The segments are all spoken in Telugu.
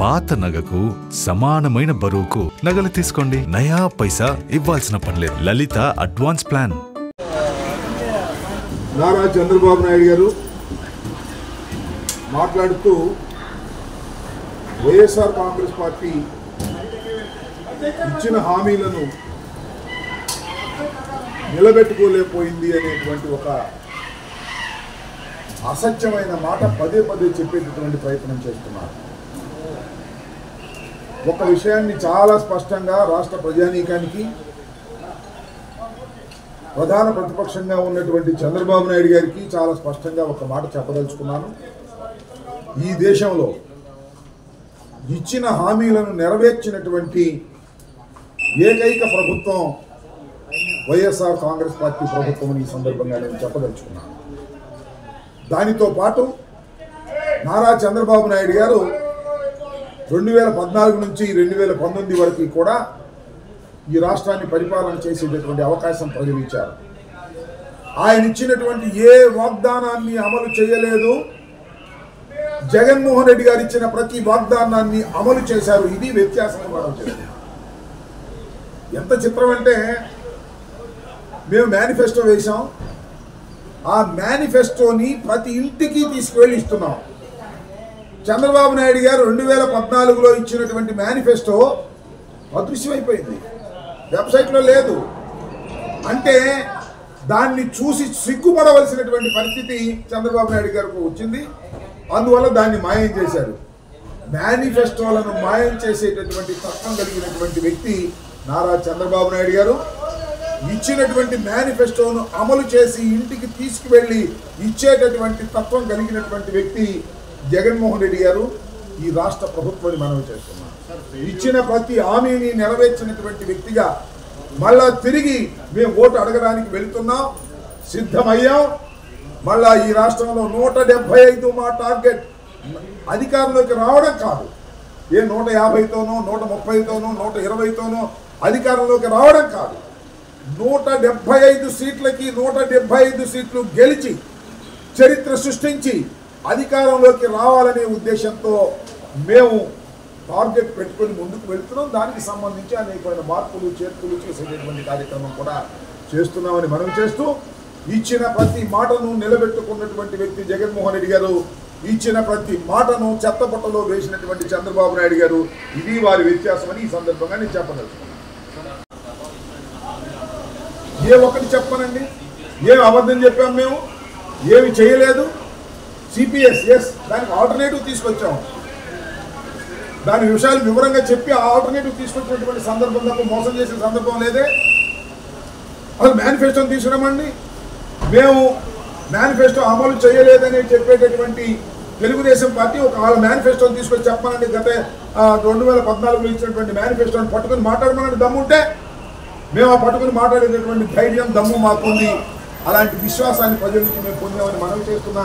పాత నగకు సమానమైన బరువుకు నగలు తీసుకోండి. నయా పైసా ఇవ్వాల్సిన పనిలేదు. లలిత అడ్వాన్స్ ప్లాన్. నారా చంద్రబాబు నాయుడు గారు మాట్లాడుతూ వైఎస్ఆర్ కాంగ్రెస్ పార్టీ ఇచ్చిన హామీలను నిలబెట్టుకోలేకపోయింది అనేటువంటి ఒక అసత్యమైన మాట పదే పదే చెప్పేటటువంటి ప్రయత్నం చేస్తున్నారు. ఒక విషయాన్ని చాలా స్పష్టంగా రాష్ట్ర ప్రజానీకానికి, ప్రధాన ప్రతిపక్షంగా ఉన్నటువంటి చంద్రబాబు నాయుడు గారికి చాలా స్పష్టంగా ఒక మాట చెప్పదలుచుకున్నాను. ఈ దేశంలో ఇచ్చిన హామీలను నెరవేర్చినటువంటి ఏకైక ప్రభుత్వం వైఎస్ఆర్ కాంగ్రెస్ పార్టీ ప్రభుత్వం ఈ సందర్భంగా నేను చెప్పదలుచుకున్నాను. దానితో పాటు నారా చంద్రబాబు నాయుడు గారు 2014 నుంచి 2019 వరకు కూడా ఈ రాష్ట్రాన్ని పరిపాలన చేసేటటువంటి అవకాశం ప్రజలు ఇచ్చారు. ఆయన ఇచ్చినటువంటి ఏ వాగ్దానాన్ని అమలు చేయలేదు. జగన్మోహన్ రెడ్డి గారు ఇచ్చిన ప్రతి వాగ్దానాన్ని అమలు చేశారు. ఇది వ్యత్యాసం. మనం చేస్తాం. ఎంత చిత్రం అంటే, మేము మేనిఫెస్టో వేశాం. ఆ మేనిఫెస్టోని ప్రతి ఇంటికి తీసుకువెళ్ళి ఇస్తున్నాం. చంద్రబాబు నాయుడు గారు 2014లో ఇచ్చినటువంటి మేనిఫెస్టో అదృశ్యమైపోయింది, వెబ్సైట్లో లేదు. అంటే దాన్ని చూసి సిగ్గుపడవలసినటువంటి పరిస్థితి చంద్రబాబు నాయుడు గారికి వచ్చింది. అందువల్ల దాన్ని మాయం చేశారు. మేనిఫెస్టోలను మాయం చేసేటటువంటి తత్వం కలిగినటువంటి వ్యక్తి నారా చంద్రబాబు నాయుడు గారు. ఇచ్చినటువంటి మేనిఫెస్టోను అమలు చేసి ఇంటికి తీసుకువెళ్ళి ఇచ్చేటటువంటి తత్వం కలిగినటువంటి వ్యక్తి జగన్మోహన్ రెడ్డి గారు. ఈ రాష్ట్ర ప్రభుత్వాన్ని మనవి చేస్తున్నాం. ఇచ్చిన ప్రతి హామీని నెరవేర్చినటువంటి వ్యక్తిగా మళ్ళా తిరిగి మేము ఓటు అడగడానికి వెళుతున్నాం, సిద్ధమయ్యాం. మళ్ళా ఈ రాష్ట్రంలో 175 మా టార్గెట్. అధికారంలోకి రావడం కాదు, ఏ 150తోనో 130తోనో 120తోనో అధికారంలోకి రావడం కాదు. 175 సీట్లకి 175 సీట్లు గెలిచి చరిత్ర సృష్టించి అధికారంలోకి రావాలనే ఉద్దేశంతో మేము టార్గెట్ పెట్టుకొని ముందుకు వెళ్తున్నాం. దానికి సంబంధించి అనేకమైన మార్పులు చేర్పులు చేసేటటువంటి కార్యక్రమం కూడా చేస్తున్నామని మనం చేస్తూ, ఇచ్చిన ప్రతి మాటను నిలబెట్టుకున్నటువంటి వ్యక్తి జగన్మోహన్ రెడ్డి గారు. ఇచ్చిన ప్రతి మాటను చెత్తపట్టలో వేసినటువంటి చంద్రబాబు నాయుడు గారు. ఇది వారి వ్యత్యాసమని ఈ సందర్భంగా నేను చెప్పదలుచుకున్నాను. ఏ ఒక్కటి చెప్పనండి, ఏమి అబద్ధం చెప్పాము, మేము ఏమి చేయలేదు. సిపిఎస్ దానికి ఆల్టర్నేటివ్ తీసుకొచ్చాము. దాని విషయాలు వివరంగా చెప్పి ఆ ఆల్టర్నేటివ్ తీసుకొచ్చినటువంటి సందర్భం తప్ప మోసం చేసిన సందర్భం లేదే. అసలు మేనిఫెస్టోని తీసుకురామండి. మేము మేనిఫెస్టో అమలు చేయలేదని చెప్పేటటువంటి తెలుగుదేశం పార్టీ ఒక వాళ్ళ మేనిఫెస్టోని తీసుకొచ్చి చెప్పమనండి. గత 2014లో ఇచ్చినటువంటి మేనిఫెస్టోని పట్టుకొని మాట్లాడమనండి. దమ్ముంటే మేము ఆ పట్టుకుని మాట్లాడేటటువంటి ధైర్యం, దమ్ము మాకుంది. అలాంటి విశ్వాసాన్ని ప్రజల నుంచి మేము పొందామని మనం చేస్తున్న.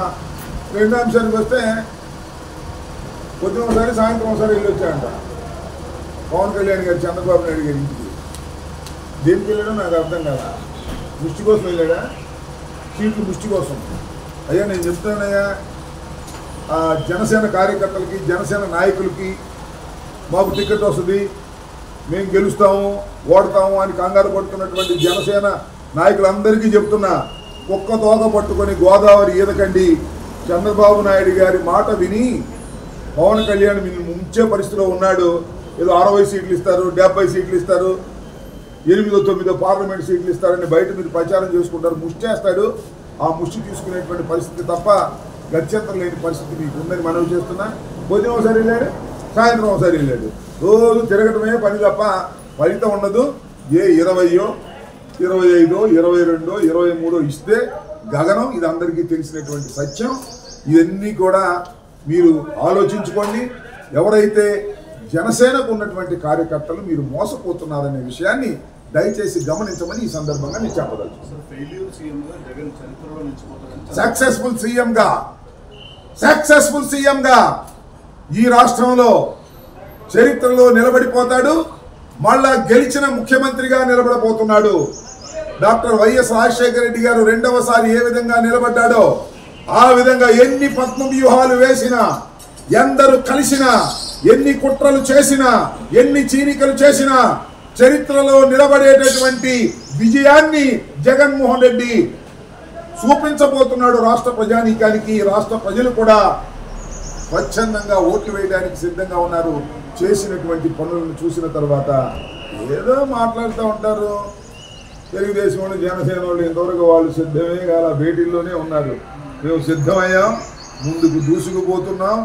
రెండో అంశానికి వస్తే, పొద్దున ఒకసారి సాయంత్రం ఒకసారి వెళ్ళి వచ్చాయంట పవన్ కళ్యాణ్ గారు చంద్రబాబు నాయుడు గారి ఇంటికి. దేనికి వెళ్ళాడో నాకు అర్థం కాదా. ముష్టి కోసం వెళ్ళాడా? సీట్లు ముష్టి కోసం. అయ్యా నేను చెప్తున్నానయ్యా, జనసేన కార్యకర్తలకి, జనసేన నాయకులకి మాకు టికెట్ వస్తుంది, మేము గెలుస్తాము, ఓడతాము అని కంగారు పడుతున్నటువంటి జనసేన నాయకులందరికీ చెప్తున్నా, ఒక్క తోక పట్టుకొని గోదావరి ఈదకండి. చంద్రబాబు నాయుడు గారి మాట విని పవన్ కళ్యాణ్ మీరు ముంచే పరిస్థితిలో ఉన్నాడు. ఏదో 60 సీట్లు ఇస్తారు, 70 సీట్లు ఇస్తారు, 8-9 పార్లమెంట్ సీట్లు ఇస్తారని బయట మీరు ప్రచారం చేసుకుంటారు. ముష్టి చేస్తాడు. ఆ ముష్టి తీసుకునేటువంటి పరిస్థితి తప్ప గత్యంతరం లేని పరిస్థితి మీకు ఉందని మనవి చేస్తున్నా. పొద్దున ఒకసారి వెళ్ళాడు, సాయంత్రం ఒకసారి వెళ్ళాడు. రోజు తిరగటమే పని తప్ప ఫలితం ఉండదు. ఏ 20, 25, 22, 23 ఇస్తే గగనం. ఇది అందరికీ తెలిసినటువంటి సత్యం. ఇవన్నీ కూడా మీరు ఆలోచించుకోండి. ఎవరైతే జనసేనకు ఉన్నటువంటి కార్యకర్తలు మీరు మోసపోతున్నారనే విషయాన్ని దయచేసి గమనించమని ఈ సందర్భంగా నేను చెప్పదలుచుకున్నాను. సక్సెస్ఫుల్ సీఎంగా ఈ రాష్ట్రంలో చరిత్రలో నిలబడిపోతాడు. మళ్ళా గెలిచిన ముఖ్యమంత్రిగా నిలబడబోతున్నాడు. డాక్టర్ వైఎస్ రాజశేఖర రెడ్డి గారు రెండవసారి ఏ విధంగా నిలబడ్డాడో ఆ విధంగా ఎన్ని పద్మ వ్యూహాలు వేసినా, ఎందరు కలిసినా ఎన్ని కుట్రలు చేసినా, ఎన్ని చీనికలు చేసినా చరిత్రలో నిలబడేటటువంటి విజయాన్ని జగన్మోహన్ రెడ్డి చూపించబోతున్నాడు రాష్ట్ర ప్రజానీకానికి. రాష్ట్ర ప్రజలు కూడా స్వచ్ఛందంగా ఓట్లు వేయడానికి సిద్ధంగా ఉన్నారు. చేసినటువంటి పనులను చూసిన తర్వాత ఏదో మాట్లాడుతూ ఉంటారు. తెలుగుదేశం వాళ్ళు, జనసేన వాళ్ళు ఇంతవరకు వాళ్ళు సిద్ధమే కాల, భేటీల్లోనే ఉన్నారు. మేము సిద్ధమయ్యాం, ముందుకు దూసుకుపోతున్నాం.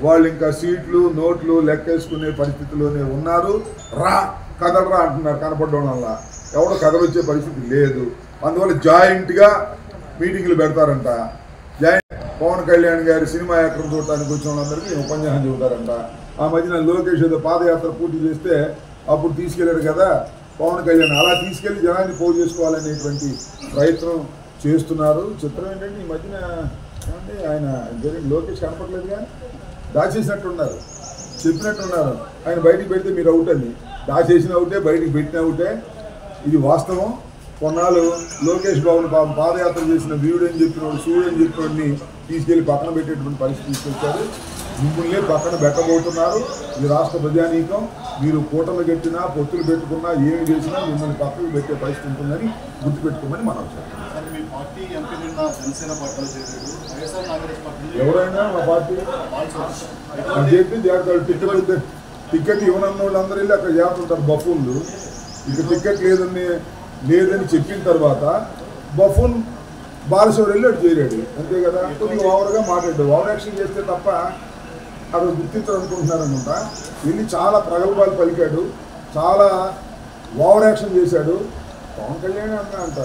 వాళ్ళు ఇంకా సీట్లు నోట్లు లెక్కేసుకునే పరిస్థితిలోనే ఉన్నారు. రా కదలరా అంటున్నారు కనపడడం వల్ల. ఎవడో కదలొచ్చే పరిస్థితి లేదు. అందువల్ల జాయింట్గా మీటింగ్లు పెడతారంట. పవన్ కళ్యాణ్ గారి సినిమా యాక్టర్ చూడటానికి వచ్చిన వాళ్ళందరికీ ఉపన్యాసం చెబుతారంట. ఆ మధ్యన లోకేష్ ఏదో పాదయాత్ర పూర్తి చేస్తే అప్పుడు తీసుకెళ్లారు కదా పవన్ కళ్యాణ్, అలా తీసుకెళ్లి జనాన్ని పోగు చేసుకోవాలనేటువంటి ప్రయత్నం చేస్తున్నారు. చిత్రం ఏంటంటే ఈ మధ్యన ఏమంటే ఆయన లోకేష్ కనపడలేదుగా, దాచేసినట్టున్నారు, చెప్పినట్టున్నారు. ఆయన బయటికి పెడితే మీరు అవుట్ అని. దాచేసిన అవుటే, బయటికి పెట్టిన అవుటే. ఇది వాస్తవం. కొన్నాళ్ళు లోకేష్ బాబుని పాదయాత్ర చేసిన వీడు అని చెప్పినోడు, సూర్యుడు అని చెప్పినోడిని తీసుకెళ్లి పక్కన పెట్టేటువంటి పరిస్థితి తీసుకొచ్చారు. మిమ్మల్ని పక్కన పెట్టబోతున్నారు. ఈ రాష్ట్ర ప్రజానీకం మీరు కూటమి కట్టినా, పొత్తులు పెట్టుకున్నా, ఏమి చేసినా మిమ్మల్ని పక్కకు పెట్టే పరిస్థితి ఉంటుందని గుర్తుపెట్టుకోమని మనం చెప్తాం. ఎవరైనా మా పార్టీ చెప్పి టికెట్ ఇవ్వనన్న వాళ్ళందరూ వెళ్ళి అక్కడ చేస్తుంటారు బఫూన్లు. ఇక టికెట్ లేదని చెప్పిన తర్వాత బఫూన్ బాలశివుడు వెళ్ళి అటు చేరాడు, అంతే కదా. కొద్దిగా ఓవర్గా మాట్లాడాడు. ఓవర్ యాక్షన్ చేస్తే తప్ప అక్కడ గుర్తించాలనుకుంటున్నారనుకుంటా. వెళ్ళి చాలా ప్రగల్భాలు పలికాడు, చాలా ఓవర్ యాక్షన్ చేశాడు. పవన్ కళ్యాణ్ అన్నా అంట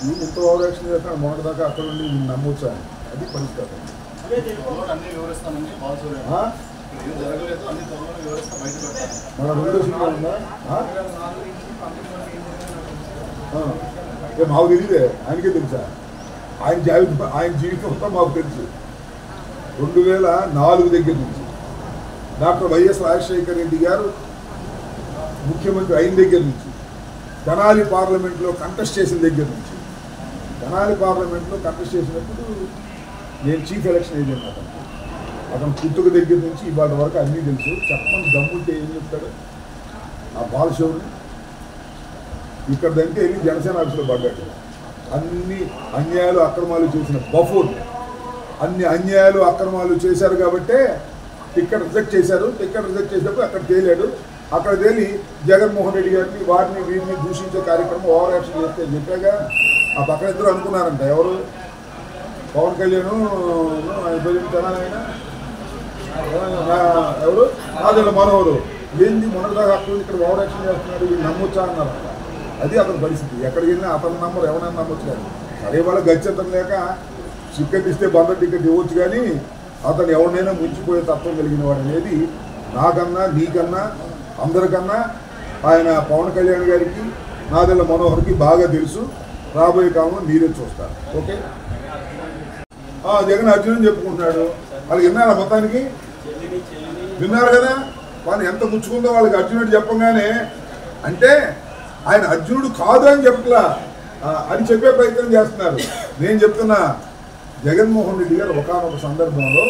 ఈ ఇంత ఓవర్ యాక్షన్ చేస్తాను మొన్నటి దాకా అక్కడ ఉండి నమ్మొచ్చా అని. అది పరిస్థితి. మన రెండో సినిమా ఉందా మాకు తెలియదే, ఆయనకే తెలుసా? ఆయన జీవితం అంతా మాకు తెలుసు. 2004 దగ్గర నుంచి డాక్టర్ వైఎస్ రాజశేఖర రెడ్డి గారు ముఖ్యమంత్రి అయిన దగ్గర నుంచి, తెనాలి పార్లమెంట్లో కంటెస్ట్ చేసిన దగ్గర నుంచి, తెనాలి పార్లమెంట్లో కంటెస్ట్ చేసినప్పుడు నేను చీఫ్ ఎలక్షన్ ఏజెంట్. అతను పుట్టుక దగ్గర నుంచి ఇవాళ వరకు అన్నీ తెలుసు. చెప్పమని దమ్ముంటే ఏం చెప్తాడు ఆ బాలశౌరి? ఇక్కడ దానికి వెళ్ళి జనసేన ఆఫీసులో పడ్డాడు. అన్ని అన్యాయాలు అక్రమాలు చేసిన బఫూర్, అన్ని అన్యాయాలు అక్రమాలు చేశారు కాబట్టే టికెట్ రిజెక్ట్ చేశారు. టికెట్ రిజెక్ట్ చేసినప్పుడు అక్కడ తేలాడు. అక్కడ తేలి జగన్మోహన్ రెడ్డి గారిని వారిని వీరిని దూషించే కార్యక్రమం ఓవర్ యాక్షన్ చేస్తే చెప్పాగా ఆ పక్కన ఇద్దరు అనుకున్నారంట. ఎవరు? పవన్ కళ్యాణ్ ఆయన ఎవరు? నాదెళ్ల మనోహరు. ఏంది మొన్నటిదాకా అక్కడ ఇక్కడ ఓవర్ యాక్షన్ చేస్తున్నాడు, వీళ్ళు నమ్మొచ్చా అన్నారు. అది అతని పరిస్థితి. ఎక్కడికి వెళ్ళినా అతను నమ్మరు, ఎవరైనా నమ్మొచ్చు. కానీ సరే వాళ్ళ గచ్చతం లేక టికెట్ ఇస్తే బందర్ టికెట్ ఇవ్వచ్చు, కానీ అతను ఎవరినైనా ముంచిపోయే తత్వం కలిగిన వాడు అనేది నాకన్నా నీకన్నా అందరికన్నా ఆయన పవన్ కళ్యాణ్ గారికి నాదెళ్ల మనోహర్కి బాగా తెలుసు. రాబోయే కాలంలో మీరే చూస్తారు. ఓకే, జగన్ అర్జున్ చెప్పుకుంటున్నాడు. వాళ్ళకి విన్నారా? మొత్తానికి విన్నారు కదా. వాళ్ళు ఎంత ముచ్చుకుందో వాళ్ళకి అర్జునుడు చెప్పగానే, అంటే ఆయన అర్జునుడు కాదు అని చెప్పట్లా అని చెప్పే ప్రయత్నం చేస్తున్నారు. నేను చెప్తున్నా, జగన్మోహన్ రెడ్డి గారు ఒకానొక సందర్భంలో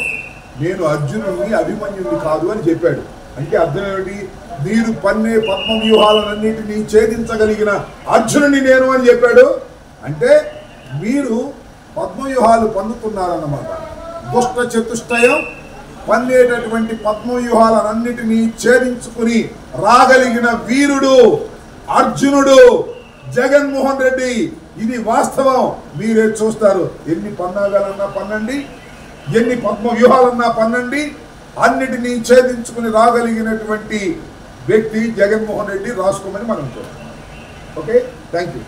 నేను అర్జునుడిని అభిమన్యుడిని కాదు అని చెప్పాడు. అంటే అర్థం ఏమిటి? మీరు పన్నే పద్మ వ్యూహాలన్నింటినీ ఛేదించగలిగిన అర్జునుడిని నేను అని చెప్పాడు. అంటే మీరు పద్మవ్యూహాలు పొందుతున్నారన్నమాట. దుష్ట చతుష్టయం పన్నేటటువంటి పద్మవ్యూహాలన్నిటినీ ఛేదించుకుని రాగలిగిన వీరుడు అర్జునుడు జగన్మోహన్ రెడ్డి. ఇది వాస్తవం, మీరే చూస్తారు. ఎన్ని పన్నాగాలన్నా పన్నండి, ఎన్ని పద్మ వ్యూహాలన్నా పన్నండి, అన్నిటినీ ఛేదించుకుని రాగలిగినటువంటి వ్యక్తి జగన్మోహన్ రెడ్డి. రాసుకోమని మనం చూద్దాం. Okay, thank you.